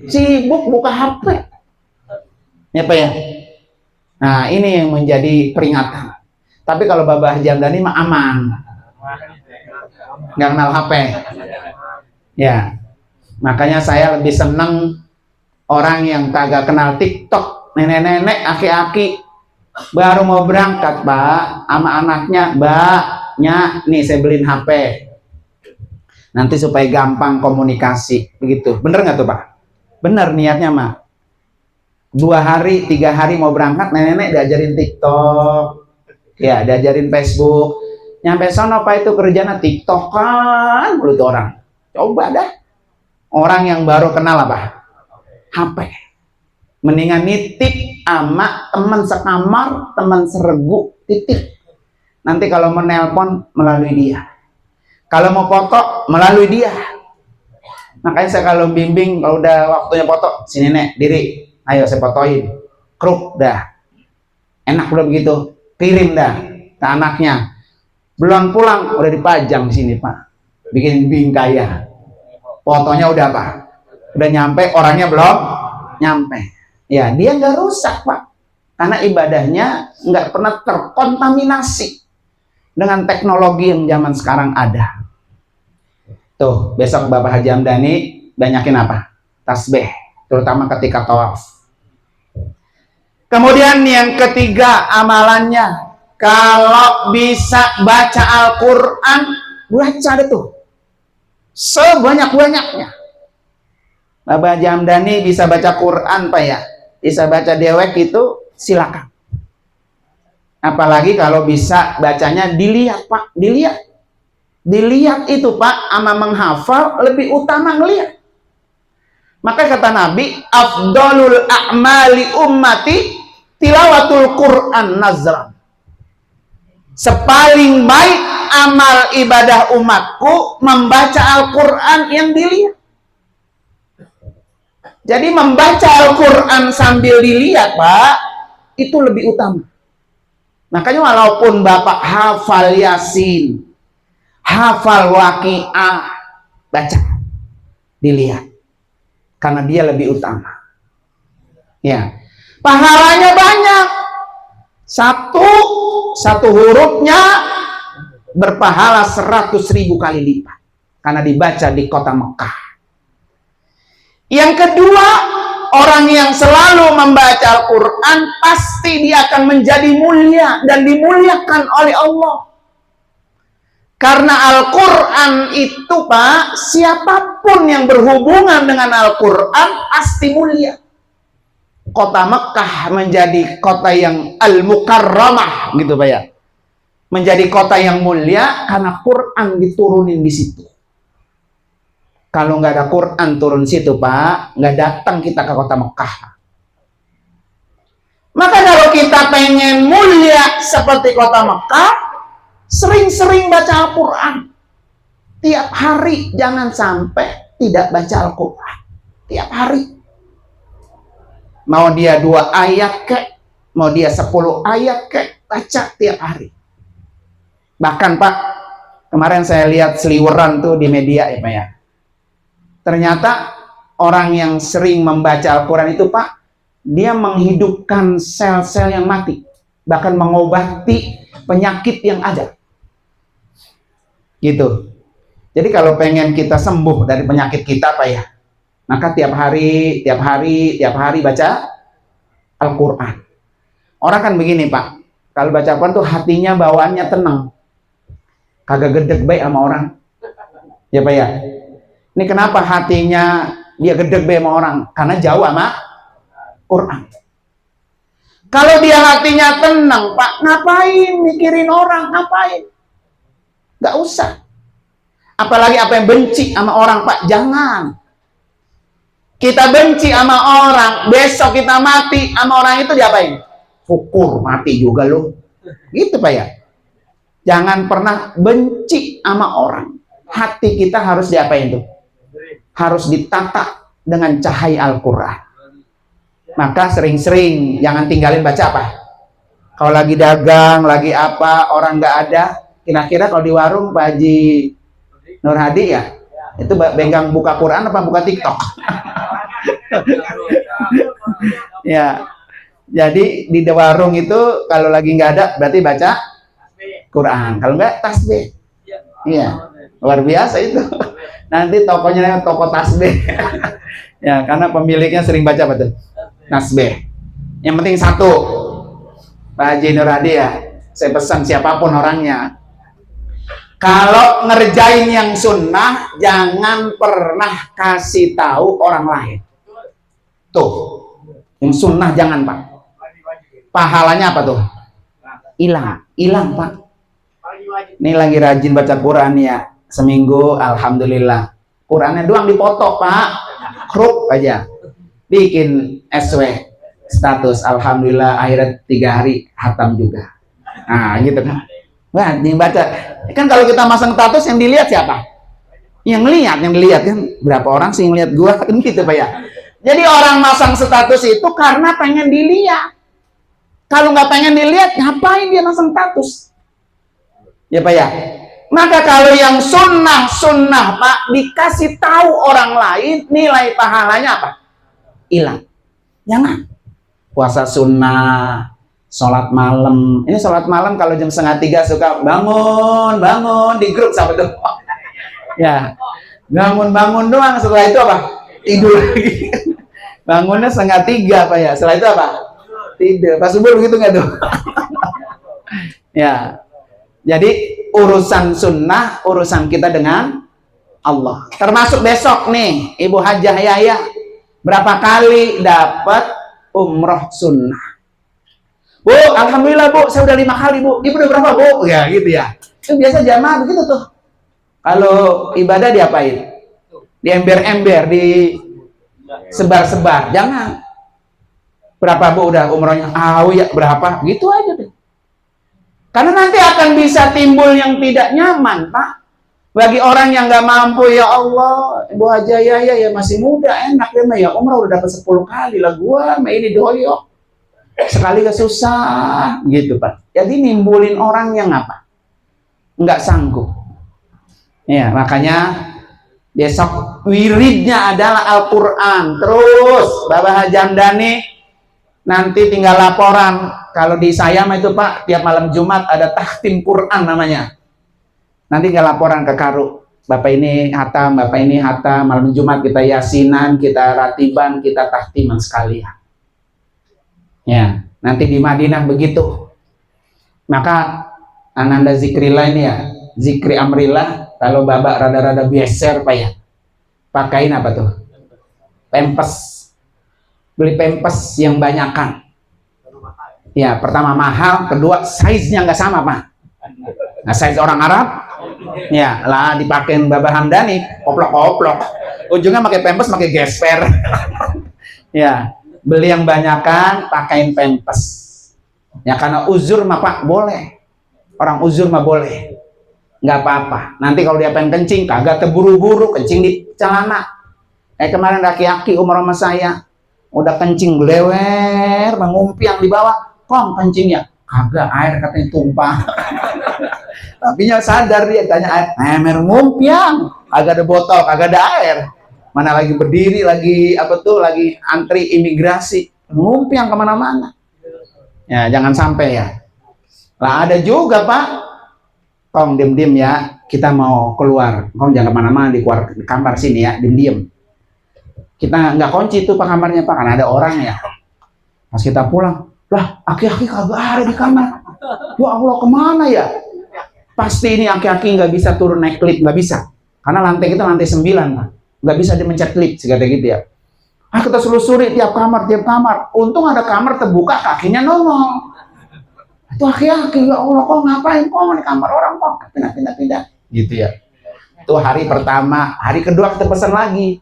sibuk buka HP. Ya Pak ya? Nah ini yang menjadi peringatan. Tapi kalau Bapak Haji Hamdani mah aman. Nggak kenal HP. Ya, makanya saya lebih seneng orang yang kagak kenal TikTok, nenek-nenek, aki-aki baru mau berangkat Pak, sama anaknya, Mbaknya, nih saya beliin HP, nanti supaya gampang komunikasi, begitu. Bener nggak tuh Pak? Bener niatnya mah. 2 hari, 3 hari mau berangkat, nenek-nenek diajarin TikTok, ya diajarin Facebook. Nyampe sono Pak itu kerjanya TikTokan mulut orang. Coba dah. Orang yang baru kenal apa? HP. Mendingan nitip sama teman sekamar, teman seregu, titip. Nanti kalau menelpon melalui dia. Kalau mau foto melalui dia. Makanya saya kalau bimbing, kalau udah waktunya foto, sini Nek, diri. Ayo saya fotoin. Kruk dah. Enak belum begitu? Kirim dah ke anaknya. Belum pulang udah dipajang di sini Pak, bikin bingkaya. Fotonya udah Pak, udah nyampe, orangnya belum nyampe. Ya dia nggak rusak Pak, karena ibadahnya nggak pernah terkontaminasi dengan teknologi yang zaman sekarang ada. Tuh besok Bapak Haji Hamdani banyakin apa? Tasbih, terutama ketika tawaf. Kemudian yang ketiga amalannya, kalau bisa baca Al-Quran, baca deh tuh sebanyak-banyaknya. Bapak Jamdani bisa baca Quran Pak ya, bisa baca dewek itu silakan. Apalagi kalau bisa bacanya dilihat Pak, dilihat itu Pak, ama menghafal lebih utama ngelihat. Maka kata Nabi, afdalul a'mali ummati tilawatul Quran nazran. Sepaling baik amal ibadah umatku membaca Al-Quran yang dilihat. Jadi membaca Al-Quran sambil dilihat Pak, itu lebih utama. Makanya walaupun Bapak hafal Yasin, hafal Waqiah, baca, dilihat, karena dia lebih utama. Ya, pahalanya banyak. Satu hurufnya berpahala 100.000 kali lipat karena dibaca di kota Mekah. Yang kedua, orang yang selalu membaca Al-Quran pasti dia akan menjadi mulia dan dimuliakan oleh Allah. Karena Al-Quran itu Pak, siapapun yang berhubungan dengan Al-Quran pasti mulia. Kota Mekah menjadi kota yang al-mukarramah gitu Pak ya. Menjadi kota yang mulia karena Quran diturunin di situ. Kalau nggak ada Quran turun situ Pak, nggak datang kita ke kota Mekah. Maka kalau kita pengen mulia seperti kota Mekah, sering-sering baca Al-Quran. Tiap hari, jangan sampai tidak baca Al-Quran. Tiap hari. Mau dia 2 ayat kek, mau dia 10 ayat kek, baca tiap hari. Bahkan Pak, kemarin saya lihat seliweran tuh di media ya Pak ya. Ternyata orang yang sering membaca Al-Quran itu Pak, dia menghidupkan sel-sel yang mati. Bahkan mengobati penyakit yang ada. Gitu. Jadi kalau pengen kita sembuh dari penyakit kita Pak ya, maka tiap hari baca Al-Quran. Orang kan begini Pak, kalau baca Al-Quran tuh hatinya bawaannya tenang. Kagak gedeg baik sama orang. Ya Pak ya. Ini kenapa hatinya dia gedeg baik sama orang? Karena jauh sama Quran. Kalau dia hatinya tenang Pak, ngapain mikirin orang? Ngapain? Gak usah. Apalagi apa yang benci sama orang Pak, jangan. Kita benci sama orang, besok kita mati sama orang itu diapain? Syukur mati juga loh. Gitu Pak ya. Jangan pernah benci sama orang. Hati kita harus diapain tuh? Harus ditata dengan cahaya Al-Quran. Maka sering-sering jangan tinggalin baca apa? Kalau lagi dagang, lagi apa, orang nggak ada, kira-kira kalau di warung Pak Haji Nur Hadi ya, itu pegang buka Quran apa buka TikTok? Ya, jadi di warung itu kalau lagi nggak ada berarti baca Quran, kalau nggak tasbih. Iya, luar biasa itu. Nanti tokonya toko tasbih. Ya, karena pemiliknya sering baca betul tasbih. Yang penting satu, Pak Haji Nur Hadi ya, saya pesan siapapun orangnya, kalau ngerjain yang sunnah jangan pernah kasih tahu orang lain. Tuh, yang sunnah jangan Pak. Pahalanya apa tuh? Hilang Pak. Ini lagi rajin baca Quran ya, seminggu alhamdulillah. Qurannya doang dipoto Pak, kruk aja. Bikin SW status, alhamdulillah akhirnya 3 hari hatam juga. Nah gitu kan. Wah, yang baca. Kan kalau kita masang status yang dilihat siapa? Yang dilihat kan berapa orang sih yang lihat gua kan gitu Pak ya. Jadi orang masang status itu karena pengen dilihat. Kalau nggak pengen dilihat, ngapain dia masang status? Ya Pak ya. Maka kalau yang sunnah Pak, dikasih tahu orang lain, nilai pahalanya apa? Hilang. Jangan. Puasa sunnah, sholat malam. Ini sholat malam kalau jam 2:30 suka bangun di grup sampai tuh. Ya, bangun doang. Setelah itu apa? Tidur lagi. Bangunnya 2:30 Pak ya. Setelah itu apa? Tidur. Pas subuh begitu nggak tuh? Ya. Jadi urusan sunnah, urusan kita dengan Allah. Termasuk besok nih, Ibu Hajah Yaya, berapa kali dapat umroh sunnah? Bu, alhamdulillah Bu, saya udah 5 kali Bu. Ibu udah berapa Bu? Ya gitu ya. Itu biasa jamaah begitu tuh. Kalau ibadah diapain? Di ember-ember, di sebar-sebar. Jangan. Berapa Bu udah umrohnya? Ya berapa? Gitu aja deh. Karena nanti akan bisa timbul yang tidak nyaman, Pak. Bagi orang yang nggak mampu, ya Allah, Ibu Hajah Yaya ya masih muda, enak ya, ya umroh udah dapat 10 kali lah, gua ini doyok. Sekali gak susah, gitu Pak. Jadi nimbulin orang yang apa? Nggak sanggup. Ya, makanya besok wiridnya adalah Al-Quran. Terus, Bapak Haji Hamdani nanti tinggal laporan. Kalau di saya itu Pak, tiap malam Jumat ada tahtim Quran namanya. Nanti nggak laporan ke Karu, Bapak ini hatam, Bapak ini hatam, malam Jumat kita yasinan, kita ratiban, kita tahtiman sekalian. Ya, nanti di Madinah begitu. Maka ananda zikrillah ini ya, zikri amrillah, kalau Bapak rada-rada beser Pak ya, pakain apa tuh? Pempes. Beli pempes yang banyakan. Ya, pertama mahal, kedua size-nya nggak sama Pak. Nah, size orang Arab, ya lah dipakein Bapak Hamdani, koplok-koplok. Ujungnya pakai pempes, pakai gesper. Ya, beli yang banyakan, pakein pempes. Ya karena uzur mah Pak boleh. Orang uzur mah boleh. Nggak apa-apa. Nanti kalau dia pengen kencing, kagak terburu-buru kencing di celana. Kemarin laki-laki umur sama saya, udah kencing belewer, mengumpiang di bawah. Kong kencingnya kagak, air katanya tumpah. Tapi nya sadar dia, tanya air ngumpiang, kagak ada botol, kagak ada air. Mana lagi berdiri, lagi apa tuh, lagi antri imigrasi, ngumpiang kemana-mana. Ya jangan sampai ya. Lah ada juga Pak, Kong diem-diem ya, kita mau keluar, Kong jangan kemana-mana, di kamar sini ya, diem-diem. Kita nggak kunci tuh Pak kamarnya Pak, karena ada orang ya. Pas kita pulang, lah aki-aki kagak ada di kamar. Ya Allah kemana ya? Pasti ini aki-aki nggak bisa turun naik lift, nggak bisa. Karena lantai kita lantai 9 Pak. Nggak bisa dimencet lift, segala gitu ya. Kita selusuri tiap kamar. Untung ada kamar terbuka, kakinya nongol. Itu aki-aki, ya Allah kok ngapain kok di kamar orang kok pindah. Gitu ya. Itu hari pertama. Hari kedua kita pesan lagi.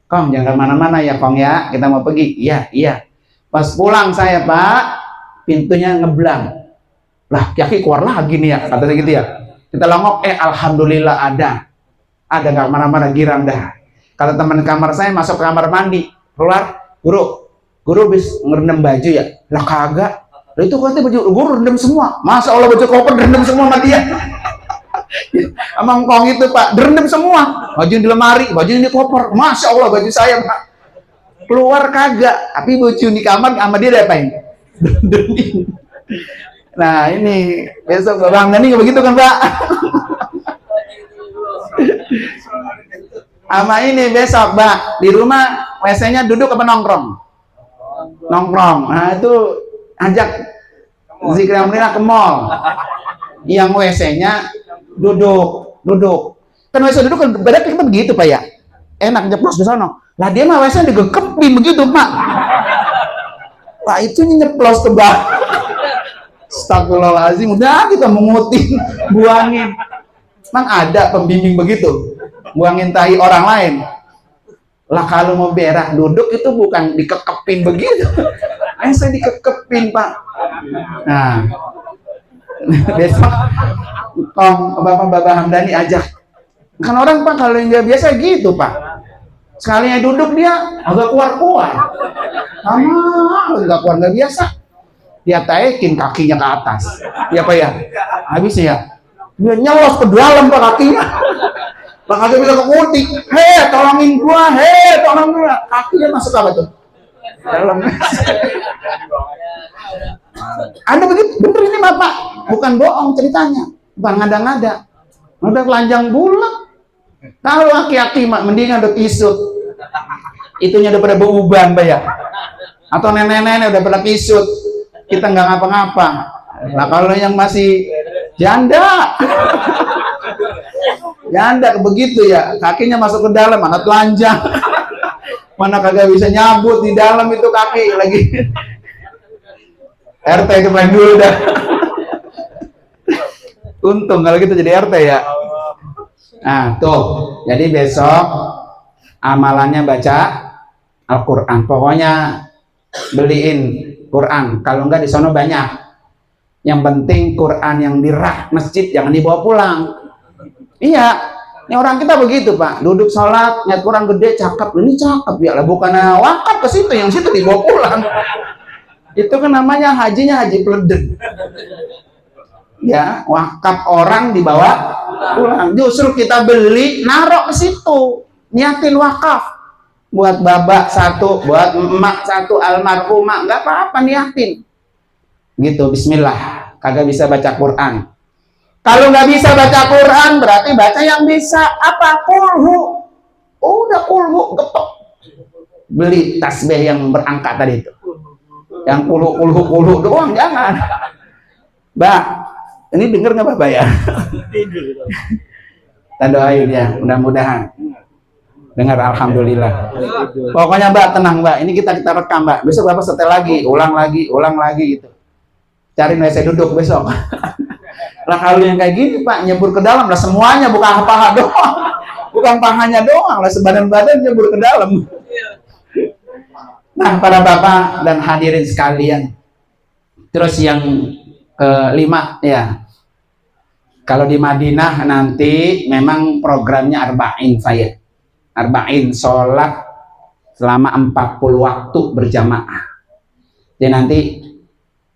Kong jangan kemana-mana ya Kong ya, kita mau pergi. Iya. Pas pulang saya Pak, pintunya ngeblang. Lah Kyaki keluar lagi nih ya, katanya gitu ya. Kita longok, alhamdulillah ada nggak kemana-mana, girang dah. Kalau teman kamar saya masuk ke kamar mandi, keluar, guru bis ngerendam baju ya. Lah kagak. Lah itu katanya baju guru rendam semua. Masa Allah baju koper direndam semua sama dia. Emang Kong itu Pak, direndam semua. Baju di lemari, baju di koper. Masya Allah baju saya Pak. Keluar kagak, tapi baju di kamar sama dia diapain? Nah ini besok Bapak Hamdani begitu kan Pak? Sama ini besok Pak, di rumah WC-nya duduk apa nongkrong? Nongkrong. Nah itu ajak zikir amrillah ke mall. Yang WC-nya duduk. Kan WC duduk kan beda kita begitu Pak ya. Enak nyeplos di sana. Lah dia mah WC digekepin begitu Pak. Pak itu nyeplos ke bawah. Astagfirullahaladzim, udah kita mengutin, buangin. Memang ada pembimbing begitu, buangin tahi orang lain. Lah kalau mau berak duduk itu bukan dikekepin begitu. Saya dikekepin Pak. Nah, besok Bapak Hamdani ajak. Kan orang Pak kalau nggak biasa gitu Pak. Sekalinya duduk dia agak keluar. Sama nggak keluar nggak biasa. Dia taikin kakinya ke atas. Ya Pak ya. Habis ya. Dia nyelos ke dalam Pak kakinya. Pak kagak bisa kekunci. Tolongin gua. Tolongin gua. Kakinya masuk apa tuh? Dalam. Ada begitu. Bener ini Bapak. Bukan bohong ceritanya. Bukan ngada-ngada. Udah telanjang bulat. Kalau aki-aki mendingan udah kisut. Itunya udah pada beruban Pak ya. Atau nenek-nenek udah pada kisut. Kita nggak ngapa-ngapa. Nah kalau yang masih janda Janda begitu ya, kakinya masuk ke dalam, mana telanjang. Mana kagak bisa nyabut di dalam itu kaki lagi. RT kemarin dulu dah. Untung kalau gitu jadi RT ya. Nah tuh, jadi besok amalannya baca Al-Quran. Pokoknya beliin Quran. Kalau enggak di sono banyak. Yang penting Quran yang di rak masjid jangan dibawa pulang. Iya, ini orang kita begitu Pak. Duduk sholat, lihat Quran gede, cakep. Ini cakep ya lah, bukan wakaf ke situ, yang situ dibawa pulang. Itu kan namanya hajinya haji peledeng. Ya, wakaf orang dibawa pulang. Justru kita beli, narok ke situ, niatin wakaf. Buat babak satu, buat emak satu, almarhumah, nggak apa-apa niatin. Gitu, bismillah. Kagak bisa baca Quran. Kalau nggak bisa baca Quran, berarti baca yang bisa. Apa? Kulhu. Udah kulhu, getok. Beli tasbih yang berangkat tadi itu. Yang kulhu doang, jangan. Mbak, ini denger nggak Bapak ya? Kita doain ya, mudah-mudahan. Dengar, alhamdulillah. Pokoknya Mbak tenang Mbak, ini kita rekam Mbak. Besok Bapak setel lagi, ulang lagi gitu. Cari WC duduk besok. Lah kalau yang kayak gini Pak, nyebur ke dalam lah semuanya, bukan paha doang. Bukan pahanya doang lah, sebadan-badan nyebur ke dalam. Nah, para Bapak dan hadirin sekalian. Terus yang kelima ya. Kalau di Madinah nanti memang programnya arba'in saya. Arba'in sholat selama 40 waktu berjamaah. Jadi nanti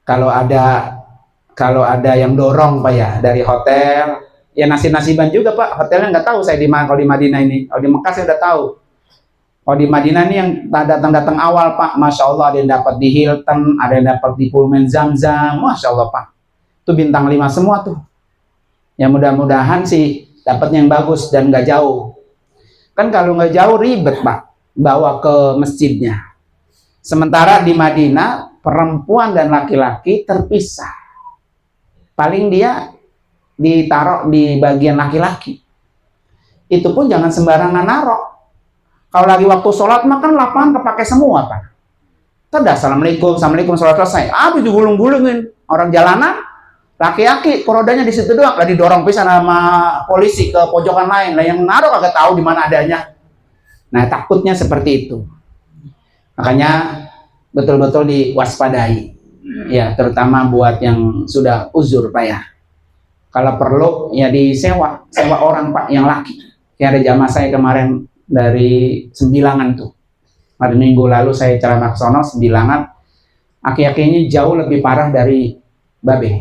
kalau ada yang dorong Pak ya dari hotel, ya nasib-nasiban juga Pak. Hotelnya nggak tahu saya di mana. Kalau di Madinah ini, kalau di Mekah saya udah tahu. Kalau di Madinah ini yang datang awal Pak, masya Allah ada yang dapat di Hilton, ada yang dapat di Pullman Zamzam, masya Allah Pak. Itu bintang 5 semua tuh. Ya mudah-mudahan sih dapatnya yang bagus dan nggak jauh. Kan kalau nggak jauh ribet Pak, bawa ke masjidnya. Sementara di Madinah perempuan dan laki-laki terpisah. Paling dia ditaruh di bagian laki-laki. Itu pun jangan sembarangan naruh. Kalau lagi waktu sholat makan lapangan kepake semua Pak. Tada assalamualaikum, assalamualaikum, sholat selesai. Habis digulung-gulungin orang jalanan, laki-laki korodanya di situ doang, lah didorong pisan sama polisi ke pojokan lain. Lah yang naruh kagak tahu di mana adanya. Nah takutnya seperti itu. Makanya betul-betul diwaspadai. Ya terutama buat yang sudah uzur Pak ya. Kalau perlu ya disewa orang Pak yang laki. Kayak ada jamaah saya kemarin dari Sembilangan tuh. Hari Minggu lalu saya ceramah ke sono Sembilangan. Aki-akinya jauh lebih parah dari Babe.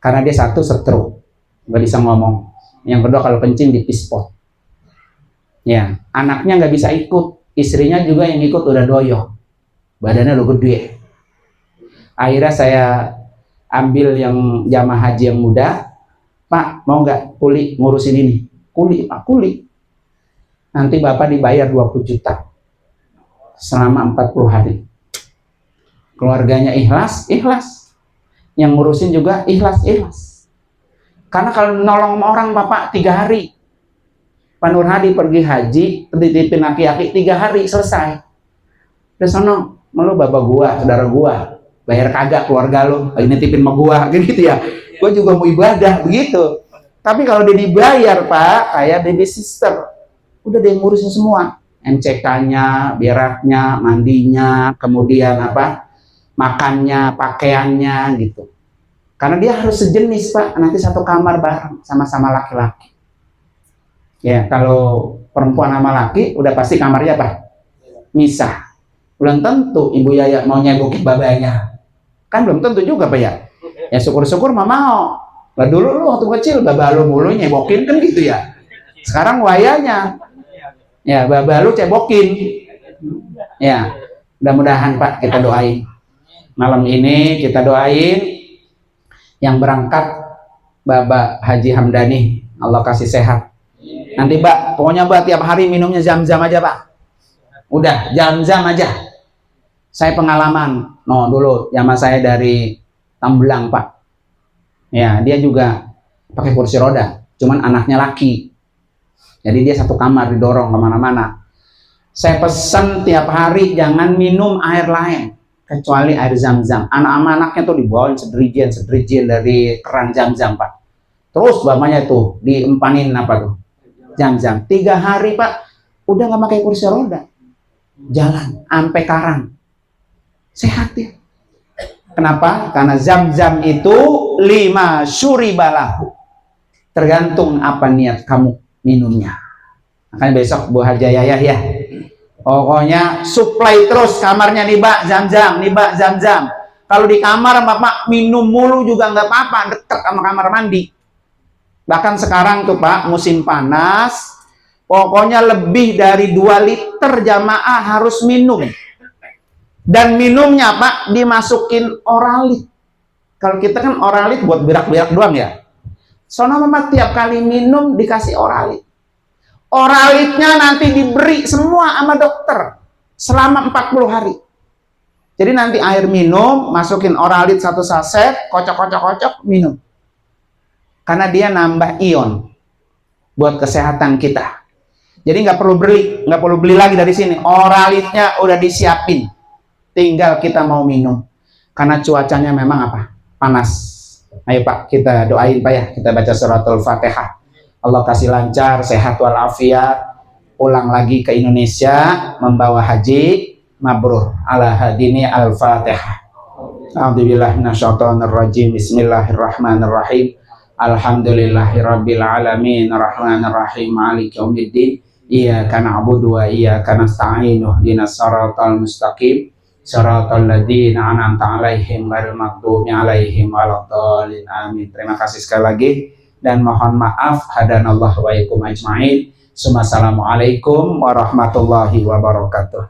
Karena dia satu stroke, nggak bisa ngomong. Yang kedua kalau kencing di pispot. Ya, anaknya nggak bisa ikut, istrinya juga yang ikut udah doyo, badannya udah gede. Akhirnya saya ambil yang jamaah haji yang muda, Pak mau nggak kuli ngurusin ini? Kuli Pak, kuli. Nanti Bapak dibayar 20 juta selama 40 hari. Keluarganya ikhlas. Yang ngurusin juga ikhlas. Karena kalau nolong orang Bapak 3 hari. Pak Nur Hadi pergi haji, dititipin aki-aki 3 hari selesai. Udah sono, lu bapak gua, saudara gua, bayar kagak keluarga lu, lagi nitipin sama gua, gitu ya. Gua juga mau ibadah, begitu. Tapi kalau dia dibayar Pak, kayak baby sister, udah dia ngurusin semua. MCK-nya, beraknya, mandinya, kemudian makannya, pakaiannya gitu. Karena dia harus sejenis Pak, nanti satu kamar bareng sama-sama laki-laki. Ya kalau perempuan sama laki udah pasti kamarnya Pak misah. Belum tentu Ibu Yaya mau nyebokin babanya. Kan belum tentu juga Pak ya. Ya syukur-syukur mah mau. Lah dulu lu waktu kecil baba lu mulu nyebokin kan gitu ya. Sekarang wayanya ya baba lu cebokin. Ya mudah-mudahan Pak kita doain. Malam ini kita doain yang berangkat Bapak Haji Hamdani, Allah kasih sehat. Nanti Mbak, pokoknya Mbak tiap hari minumnya Zam-Zam aja Pak. Udah, Zam-Zam aja. Saya pengalaman, dulu zaman saya dari Tambelang Pak. Ya, dia juga pakai kursi roda, cuman anaknya laki. Jadi dia satu kamar didorong kemana-mana. Saya pesan tiap hari jangan minum air lain kecuali air Zam-Zam. Anak-anaknya tuh dibawain sedrijen dari keran Zam-Zam, Pak. Terus bapaknya tuh diempanin apa tuh? Zam-Zam. 3 hari, Pak, udah nggak pakai kursi roda, jalan sampai Karang, sehat ya. Kenapa? Karena Zam-Zam itu 5 syuribalahu, tergantung apa niat kamu minumnya. Makanya besok Bu Haja Yayah ya, pokoknya supply terus kamarnya nih Mbak Zam-Zam, nih Mbak Zam-Zam. Kalau di kamar Bapak minum mulu juga nggak apa-apa, dekat sama kamar mandi. Bahkan sekarang tuh Pak, musim panas, pokoknya lebih dari 2 liter jamaah harus minum. Dan minumnya Pak dimasukin oralit. Kalau kita kan oralit buat berak-berak doang ya. Soalnya Mama tiap kali minum dikasih oralit. Oralitnya nanti diberi semua sama dokter selama 40 hari. Jadi nanti air minum, masukin oralit 1 saset, kocok, minum. Karena dia nambah ion buat kesehatan kita. Jadi nggak perlu beli lagi dari sini. Oralitnya udah disiapin, tinggal kita mau minum. Karena cuacanya memang apa? Panas. Ayo Pak, kita doain Pak ya. Kita baca suratul Fatihah. Allah kasih lancar, sehat walafiat, pulang lagi ke Indonesia membawa haji mabrur. Ala hadini al-Fatihah. A'udzubillahi minasyaitonirrajim. Bismillahirrahmanirrahim. Alhamdulillahirabbil alamin, arrahmanirrahim, maliki yaumiddin. Iyyaka na'budu wa iyyaka nasta'in. Ihdinas siratal mustaqim. Siratal ladzina an'amta 'alaihim ghairil maghdubi 'alaihim waladdallin. Amin. Terima kasih sekali lagi dan mohon maaf. Hadanallahu wa iyyakum ajmain. Assalamualaikum warahmatullahi wabarakatuh.